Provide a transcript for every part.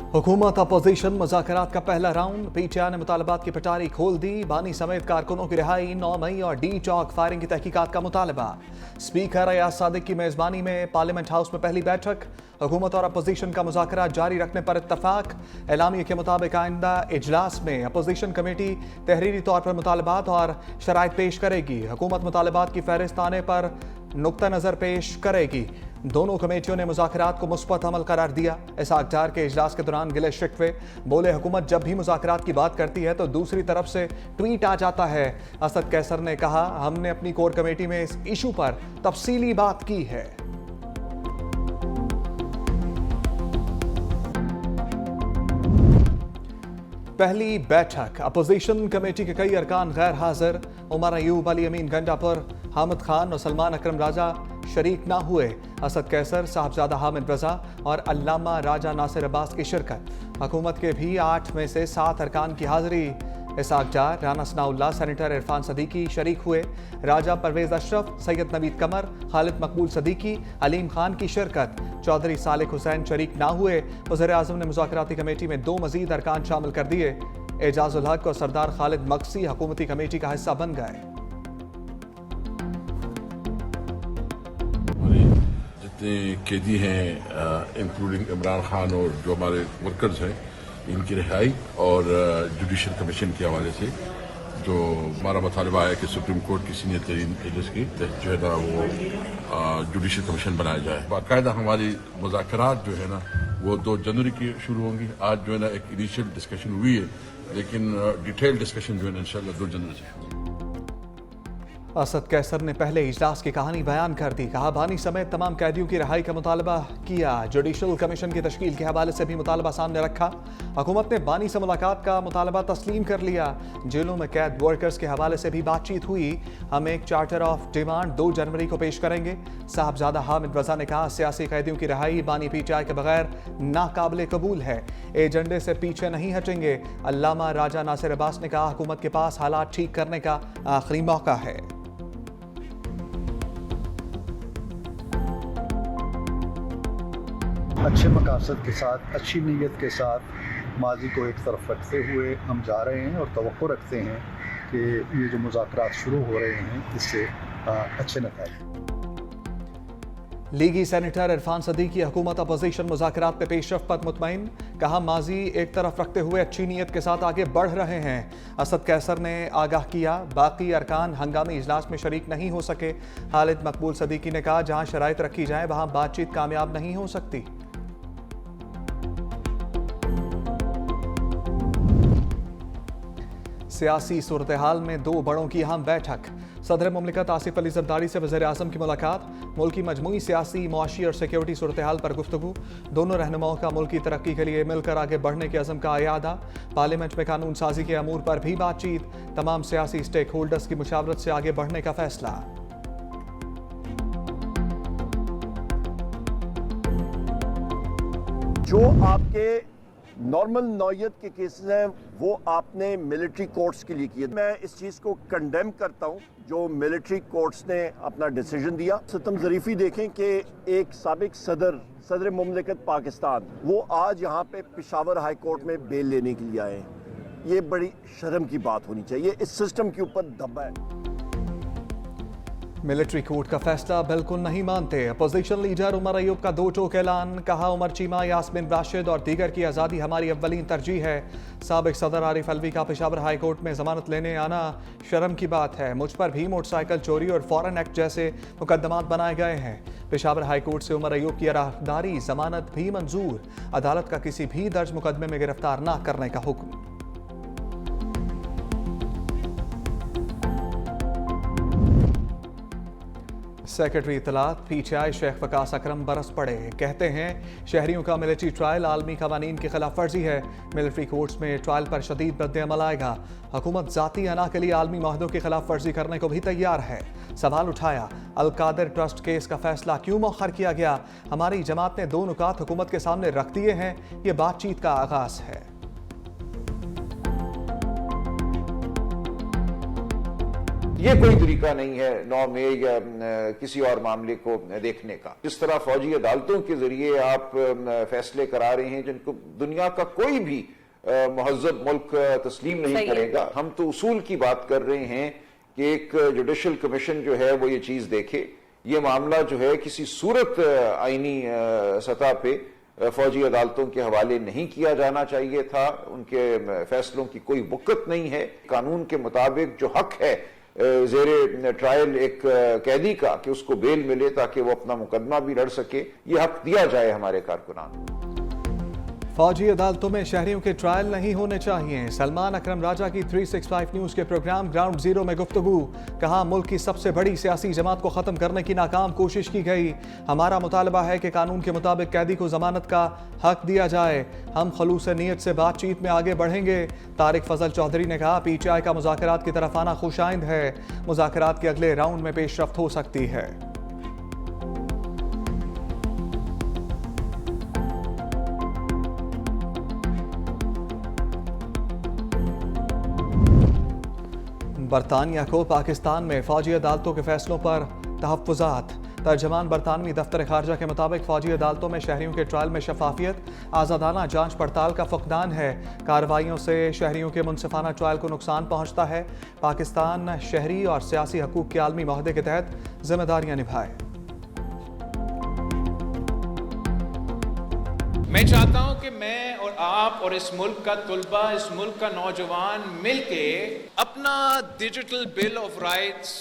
हुकूमत अपोजिशन मुज़ाकरात का पहला राउंड। पीटीआई ने मुतालबात की पटारी खोल दी। बानी समेत कारकुनों की रिहाई, 9 मई और डी चौक फायरिंग की तहकीकात का मुतालबा। स्पीकर अयाज सादिक की मेज़बानी में पार्लियामेंट हाउस में पहली बैठक। हुकूमत और अपोजिशन का मुज़ाकरात जारी रखने पर इत्तफाक। एलामिया के मुताबिक आइंदा इजलास में अपोजिशन कमेटी तहरीरी तौर पर मुतालबात और शराइत पेश करेगी। हुकूमत मुतालबात की फहरिस्त आने पर नुक्ता नज़र पेश करेगी। दोनों कमेटियों ने मुज़ाकरात को मुस्बत अमल करार दिया। इसहाक डार के इजलास के दौरान गिले शिकवे बोले, हुकूमत जब भी मुज़ाकरात की बात करती है तो दूसरी तरफ से ट्वीट आ जाता है। असद कैसर ने कहा, हमने अपनी कोर कमेटी में इस इशू पर तफसीली बात की है। पहली बैठक। अपोजिशन कमेटी के कई अरकान गैर हाजिर। उमर अयूब, अली अमीन गंडापुर, हामिद खान और सलमान अकरम राजा शरीक ना हुए। असद कैसर, साहबजादा हामिद रजा और अल्लामा राजा नासिर अब्बास की शिरकत। हुकूमत के भी 8 में से 7 अरकान की हाजिरी। इसहाक डार, राना सनाउल्लाह, सेनेटर इरफान सदीकी शरीक हुए। राजा परवेज अशरफ, सैयद नवीद कमर, खालिद मकबूल सदीकी, अलीम खान की शिरकत। चौधरी सालिक हुसैन शरीक ना हुए। वज़ीर आज़म ने मुज़ाकराती कमेटी में 2 मज़ीद अरकान शामिल कर दिए। एजाजुल हक और सरदार खालिद मक्सी हुकूमती कमेटी का हिस्सा बन गए। जितने कैदी हैं इंक्लूडिंग इमरान खान और जो हमारे वर्कर्स हैं, इनकी रिहाई और जुडिशल कमीशन के हवाले से जो हमारा मुतालबा है कि सुप्रीम कोर्ट की सीनियर तरीन जज की जो है ना वो जुडिशल कमीशन बनाया जाए। बाकायदा हमारी मुज़ाकरात जो है ना वो 2 जनवरी की शुरू होंगी। आज जो है ना एक इनिशियल डिस्कशन हुई है, लेकिन डिटेल डिस्कशन जो है ना इंशाल्लाह 2 जनवरी से शुरू होगी। असद कैसर ने पहले इजलास की कहानी बयान कर दी। कहा, बानी समेत तमाम कैदियों की रिहाई का मुतालबा किया। जुडिशल कमीशन की तश्कील के हवाले से भी मुतालबा सामने रखा। हुकूमत ने बानी से मुलाकात का मुतालबा तस्लीम कर लिया। जेलों में कैद वर्कर्स के हवाले से भी बातचीत हुई। हम एक चार्टर ऑफ डिमांड 2 जनवरी को पेश करेंगे। साहबजादा हामिद रजा ने कहा, सियासी कैदियों की रिहाई बानी पीटीआई के बगैर नाकाबिले कबूल है। एजेंडे से पीछे नहीं हटेंगे। अल्लामा राजा नासिर अब्बास ने कहा, हुकूमत के पास हालात ठीक करने का आखिरी मौका है। अच्छे मकासद के साथ, अच्छी नीयत के साथ माजी को एक तरफ रखते हुए हम जा रहे हैं और तवक्को रखते हैं कि ये जो मुज़ाकरात शुरू हो रहे हैं इससे अच्छे नतीजे। लीगी सेनेटर इरफान सदीकी, हुकूमत अपोजिशन मुज़ाकरात पे पेशरफ पर मुतमईन। कहा, माजी एक तरफ रखते हुए अच्छी नीयत के साथ आगे बढ़ रहे हैं। असद कैसर ने आगाह किया, बाकी अरकान हंगामी इजलास में शरीक नहीं हो सके। खालिद मकबूल सदीकी ने कहा, जहां शराइत रखी जाए वहां बातचीत कामयाब नहीं हो सकती। सियासी सूरत हाल में 2 बड़ों की अहम बैठक। सदर मुमलिकत आसिफ अली जरदारी से वज़ीर आज़म की मुलाकात। मुल्क की मजमूई सियासी, मुआशी और सिक्योरिटी सूरत हाल पर गुफ्तगू। दोनों रहनुमाओं का मुल्क की तरक्की के लिए मिलकर आगे बढ़ने के अज़म का इयादा। पार्लियामेंट में कानून साजी के अमूर पर भी बातचीत। तमाम सियासी स्टेक होल्डर्स की मुशावरत से आगे बढ़ने का फैसला। जो आपके नॉर्मल नौयत के केसेस हैं वो आपने मिलिट्री कोर्ट्स के लिए किए। मैं इस चीज़ को कंडेम करता हूँ जो मिलिट्री कोर्ट्स ने अपना डिसीजन दिया। सितम ज़रीफ़ी देखें कि एक साबिक सदर मुमलिकत पाकिस्तान वो आज यहाँ पे पेशावर हाई कोर्ट में बेल लेने के लिए आए हैं। ये बड़ी शर्म की बात होनी चाहिए। इस सिस्टम के ऊपर दबा है। मिलिट्री कोर्ट का फैसला बिल्कुल नहीं मानते। अपोजिशन लीडर उमर अयूब का 2 टोक ऐलान। कहा, उमर चीमा, यास्मिन राशिद और दीगर की आज़ादी हमारी अव्वलीन तरजीह है। साबिक सदर आरिफ अलवी का पेशावर हाई कोर्ट में जमानत लेने आना शर्म की बात है। मुझ पर भी मोटरसाइकिल चोरी और फॉरेन एक्ट जैसे मुकदमात बनाए गए हैं। पेशावर हाई कोर्ट से उमर अयूब की राहदारी जमानत भी मंजूर। अदालत का किसी भी दर्ज मुकदमे में गिरफ्तार न करने का हुक्म। सेक्रेटरी इत्तलात पीटीआई शेख वकास अकरम बरस पड़े। कहते हैं, शहरियों का मिलिट्री ट्रायल आलमी कवानीन की खिलाफ वर्जी है। मिलिट्री कोर्ट्स में ट्रायल पर शदीद रद्द-ए-अमल आएगा। हुकूमत जाती अना के लिए आलमी माहदों की खिलाफ वर्जी करने को भी तैयार है। सवाल उठाया, अल-कादिर ट्रस्ट केस का फैसला क्यों मौखर किया गया? हमारी जमात ने 2 नुकात हुकूमत के सामने रख दिए हैं। ये बातचीत का आगाज है। ये कोई तरीका नहीं है 9 मई या किसी और मामले को देखने का। जिस तरह फौजी अदालतों के जरिए आप फैसले करा रहे हैं जिनको दुनिया का कोई भी महज़्ज़ब मुल्क तस्लीम नहीं करेगा। हम तो उसूल की बात कर रहे हैं कि एक जुडिशल कमीशन जो है वो ये चीज देखे। ये मामला जो है किसी सूरत आईनी सतह पे फौजी अदालतों के हवाले नहीं किया जाना चाहिए था। उनके फैसलों की कोई वक़्त नहीं है। कानून के मुताबिक जो हक है ज़ेरे ट्रायल एक कैदी का कि उसको बेल मिले ताकि वो अपना मुकदमा भी लड़ सके, ये हक दिया जाए हमारे कारकुनान को। फौजी अदालतों में शहरियों के ट्रायल नहीं होने चाहिए। सलमान अकरम राजा की 365 न्यूज के प्रोग्राम ग्राउंड जीरो में गुफ्तगू। कहा मुल्क की सबसे बड़ी सियासी जमात को खत्म करने की नाकाम कोशिश की गई। हमारा मुतालबा है कि कानून के मुताबिक कैदी को जमानत का हक दिया जाए। हम खलूस नीयत से बातचीत में आगे बढ़ेंगे। तारिक फजल चौधरी ने कहा PTI का मुज़ाकरात की तरफ आना खुशाइंद है। मुज़ाकरात के अगले राउंड में पेशरफ्त हो सकती है। बरतानिया को पाकिस्तान में फौजी अदालतों के फैसलों पर तहफ़्फ़ुज़ात। तर्जमान बरतानवी दफ्तर खारजा के मुताबिक फौजी अदालतों में शहरियों के ट्रायल में शफाफियत, आज़ादाना जांच पड़ताल का फुकदान है। कार्रवाइयों से शहरियों के मुनसिफाना ट्रायल को नुकसान पहुंचता है। पाकिस्तान शहरी और सियासी हकूक़ के आलमी मुआहदे के तहत जिम्मेदारियां निभाए। मैं चाहता हूं कि मैं और आप और इस मुल्क का तुलबा, इस मुल्क का नौजवान मिलके अपना डिजिटल बिल ऑफ राइट्स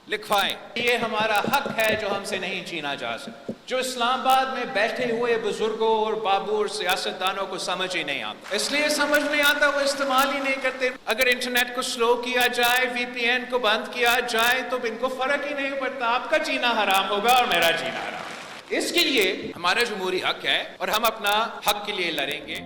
लिखवाएं। ये हमारा हक है जो हमसे नहीं छीना जा सकता। जो इस्लामाबाद में बैठे हुए बुजुर्गों और बाबू और सियासतदानों को समझ ही नहीं आता, इसलिए समझ नहीं आता, वो इस्तेमाल ही नहीं करते। अगर इंटरनेट को स्लो किया जाए, VPN को बंद किया जाए तो इनको फर्क ही नहीं पड़ता। आपका जीना हराम होगा और मेरा जीना हराम। इसके लिए हमारा जमहूरी हक है और हम अपना हक के लिए लड़ेंगे।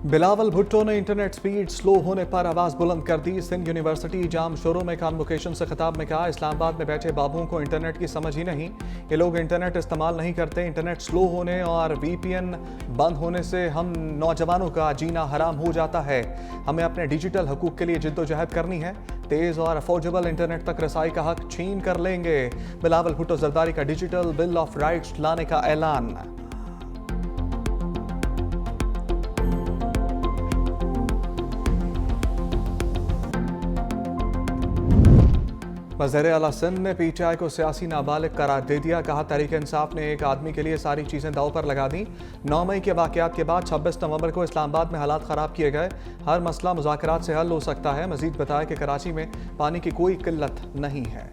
बिलावल भुट्टो ने इंटरनेट स्पीड स्लो होने पर आवाज बुलंद कर दी। सिंध यूनिवर्सिटी जाम शोरों में कॉन्वोकेशन से खिताब में कहा इस्लामाबाद में बैठे बाबुओं को इंटरनेट की समझ ही नहीं। ये लोग इंटरनेट इस्तेमाल नहीं करते। इंटरनेट स्लो होने और VPN बंद होने से हम नौजवानों का जीना हराम हो जाता है। हमें अपने डिजिटल हकूक़ के लिए जिद्दोजहद करनी है। तेज़ और अफोर्डेबल इंटरनेट तक रसाई का हक छीन कर लेंगे। बिलावल भुट्टो जरदारी का डिजिटल बिल ऑफ राइट्स लाने का ऐलान। वज़ीर आला सिंध ने PTI को सियासी नाबालिग करार दे दिया। कहा तहरीक इंसाफ ने एक आदमी के लिए सारी चीज़ें दांव पर लगा दी। 9 मई के वाक़यात के बाद 26 नवंबर को इस्लामाबाद में हालात ख़राब किए गए। हर मसला मुज़ाकरात से हल हो सकता है। मज़ीद बताया कि कराची में पानी की कोई किल्लत नहीं है।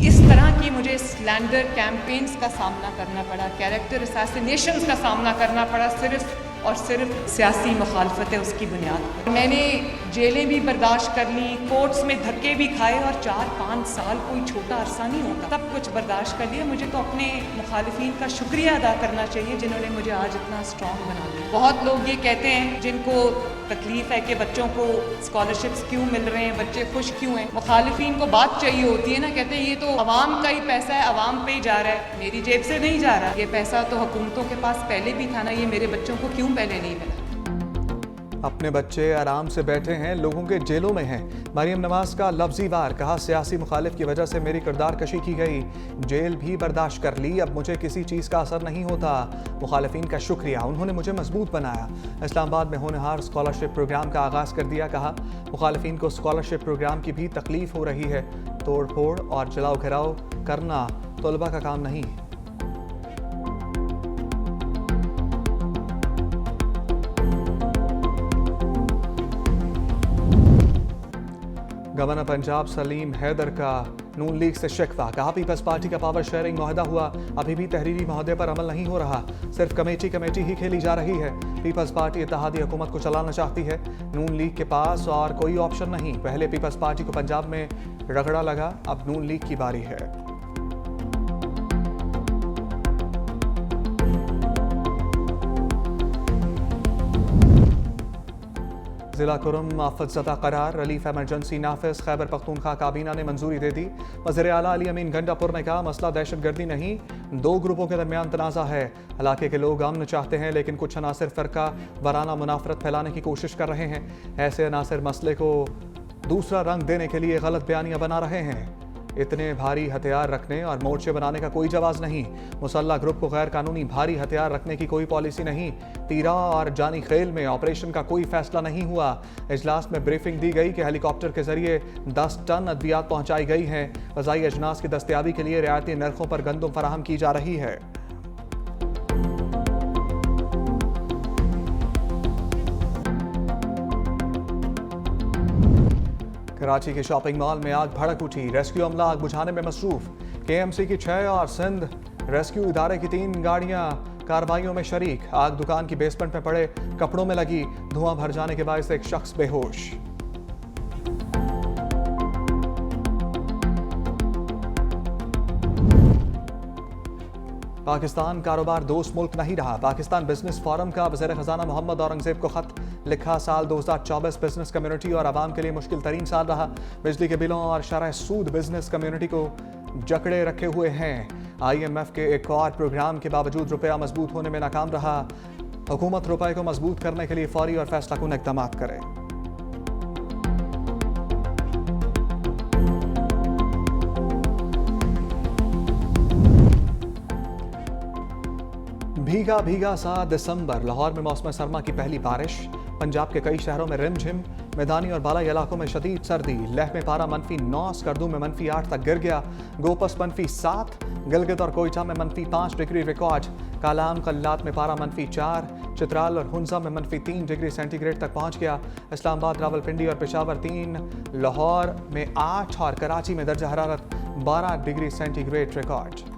इस तरह की मुझे स्लैंडर कैंपेन्स का सामना करना पड़ा, कैरेक्टर असैसिनेशंस का सामना करना पड़ा, सिर्फ और सिर्फ सियासी मुखालफत है उसकी बुनियाद पर। मैंने जेलें भी बर्दाश्त कर ली, कोर्ट्स में धक्के भी खाए और 4-5 साल कोई छोटा अरसा नहीं होता। सब कुछ बर्दाश्त कर लिया। मुझे तो अपने मुखालिफिन का शुक्रिया अदा करना चाहिए जिन्होंने मुझे आज इतना स्ट्रॉन्ग बना दिया। बहुत लोग ये कहते हैं जिनको तकलीफ है कि बच्चों को स्कॉलरशिप्स क्यों मिल रहे हैं, बच्चे खुश क्यों हैं। मुखालिफिन को बात चाहिए होती है ना, कहते हैं ये तो अवाम का ही पैसा है, अवाम पे ही जा रहा है, मेरी जेब से नहीं जा रहा। ये पैसा तो हुकूमतों के पास पहले भी था ना, ये मेरे बच्चों को क्यों पहले नहीं मिला। अपने बच्चे आराम से बैठे हैं, लोगों के जेलों में हैं। मरियम नवाज का लफ्जी वार। कहा सियासी मुखालिफ की वजह से मेरी किरदार कशी की गई, जेल भी बर्दाश्त कर ली, अब मुझे किसी चीज़ का असर नहीं होता। मुखालिफिन का शुक्रिया, उन्होंने मुझे मजबूत बनाया। इस्लामाबाद में होनहार स्कॉलरशिप प्रोग्राम का आगाज़ कर दिया। कहा मुखालिफिन को स्कॉलरशिप प्रोग्राम की भी तकलीफ हो रही है। तोड़ फोड़ और जलाओ घिराव करना तलबा का काम नहीं। गवर्नर पंजाब सलीम हैदर का नून लीग से शिकवा। कहा पीपल्स पार्टी का पावर शेयरिंग मुआहदा हुआ, अभी भी तहरीरी मुआहदे पर अमल नहीं हो रहा, सिर्फ कमेटी ही खेली जा रही है। पीपल्स पार्टी इत्तेहादी हुकूमत को चलाना चाहती है। नून लीग के पास और कोई ऑप्शन नहीं। पहले पीपल्स पार्टी को पंजाब में रगड़ा लगा, अब नून लीग की बारी है। जिला कुरम आफतज़दा करार, रिलीफ एमरजेंसी नाफिज। खैबर पख्तूनख्वा काबीना ने मंजूरी दे दी। वज़ीर आला अली अमीन गंडापुर ने कहा, मसला दहशतगर्दी नहीं, दो ग्रुपों के दरमियान तनाज़ा है। इलाके के लोग अमन चाहते हैं, लेकिन कुछ अनासिर फ़िरका वाराना मुनाफरत फैलाने की कोशिश कर रहे हैं। ऐसे अनासिर मसले को दूसरा रंग देने के लिए गलत बयानियां बना रहे हैं। इतने भारी हथियार रखने और मोर्चे बनाने का कोई जवाब नहीं। मुसल्ला ग्रुप को गैर कानूनी भारी हथियार रखने की कोई पॉलिसी नहीं। तीरा और जानी खेल में ऑपरेशन का कोई फैसला नहीं हुआ। इजलास में ब्रीफिंग दी गई कि हेलीकॉप्टर के जरिए 10 टन अद्वियात पहुंचाई गई हैं। ग़ज़ाई अजनास की दस्तयाबी के लिए रियायती नरखों पर गंदम फराहम की जा रही है। कराची के शॉपिंग मॉल में आग भड़क उठी। रेस्क्यू अमला आग बुझाने में मसरूफ। KMC की 6 और सिंध रेस्क्यू इदारे की 3 गाड़ियां कार्रवाइयों में शरीक। आग दुकान की बेसमेंट में पड़े कपड़ों में लगी। धुआं भर जाने के बायस एक शख्स बेहोश। पाकिस्तान कारोबार दोस्त मुल्क नहीं रहा। पाकिस्तान बिजनेस फोरम का वज़ीर ख़जाना मोहम्मद औरंगज़ेब को खत लिखा। साल 2024 बिजनेस कम्युनिटी और आवाम के लिए मुश्किल तरीन साल रहा। बिजली के बिलों और शरह सूद बिजनेस कम्युनिटी को जकड़े रखे हुए हैं। IMF के एक और प्रोग्राम के बावजूद रुपया मजबूत होने में नाकाम रहा। हुकूमत रुपये को मजबूत करने के लिए फौरी और फैसला कुन इक़दाम करे। भीगा भीगा सा दिसंबर। लाहौर में मौसम सरमा की पहली बारिश। पंजाब के कई शहरों में रिमझिम। मैदानी और बालाई इलाकों में शदीद सर्दी। लेह में पारा -9, स्कर्दू में -8 तक गिर गया। गोपस -7, गिलगित और कोयटा में -5 डिग्री रिकॉर्ड। कालाम कल्लात में पारा -4, चित्राल और हुंजा में -3 डिग्री सेंटीग्रेड तक पहुंच गया। इस्लामाबाद, रावलपिंडी और पेशावर 3, लाहौर में 8 और कराची में दर्जा हरारत 12 degree centigrade record.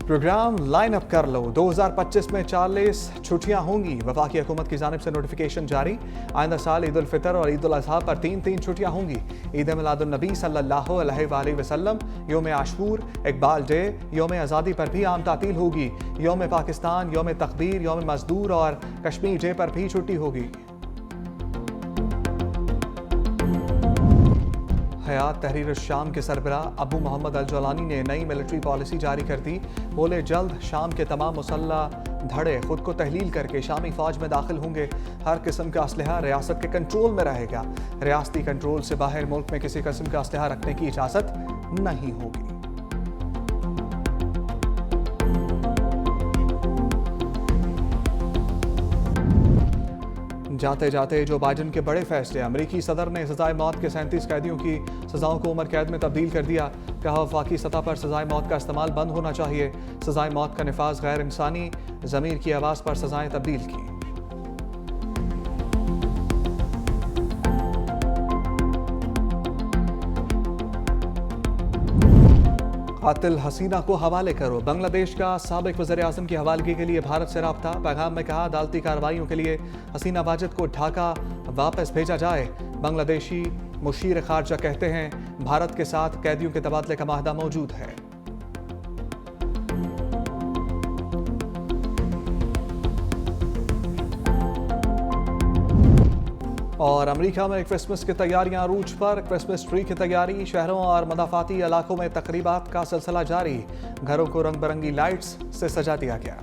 Program line up कर लो। 2025 में 40 छुट्टियां होंगी। वफाकी हुकूमत की जानिब से नोटिफिकेशन जारी। आइंदा साल ईद उल फितर और ईद उल अज़हा पर 3 छुट्टियां होंगी। ईद मिलादुन नबी सल्लल्लाहु अलैहि वसल्लम, योम आशूर, इकबाल डे, योम आज़ादी पर भी आम तातील होगी। योम पाकिस्तान, योम तकबीर, योम मजदूर और कश्मीर डे पर भी छुट्टी होगी। हयात तहरीर शाम के सरबराह अबू मोहम्मद अल जौलानी ने नई मिलिट्री पॉलिसी जारी कर दी। बोले, जल्द शाम के तमाम मुसल्ला धड़े खुद को तहलील करके शामी फौज में दाखिल होंगे। हर किस्म का असलहा रियासत के कंट्रोल में रहेगा। रियासती कंट्रोल से बाहर मुल्क में किसी किस्म का असलहा रखने की इजाज़त नहीं होगी। जाते जाते जो बाइडन के बड़े फैसले। अमेरिकी सदर ने सजाए मौत के 37 कैदियों की सजाओं को उम्र कैद में तब्दील कर दिया। कहा, वफाकी सतह पर सजाए मौत का इस्तेमाल बंद होना चाहिए। सजाए मौत का नफाज गैर इंसानी। ज़मीर की आवाज़ पर सजाएं तब्दील की। कातिल हसीना को हवाले करो। बांग्लादेश का साबिक वज़ीर आज़म की हवालगी के लिए भारत से राब्ता। पैगाम में कहा, अदालती कार्रवाइयों के लिए हसीना वाजिद को ढाका वापस भेजा जाए। बांग्लादेशी मुशीर खारजा कहते हैं, भारत के साथ कैदियों के तबादले का माहदा मौजूद है। और अमेरिका में क्रिसमस की तैयारियां अरूज पर। क्रिसमस ट्री की तैयारी। शहरों और मदाफाती इलाकों में तकरीबात का सिलसिला जारी। घरों को रंग बिरंगी लाइट्स से सजा दिया गया।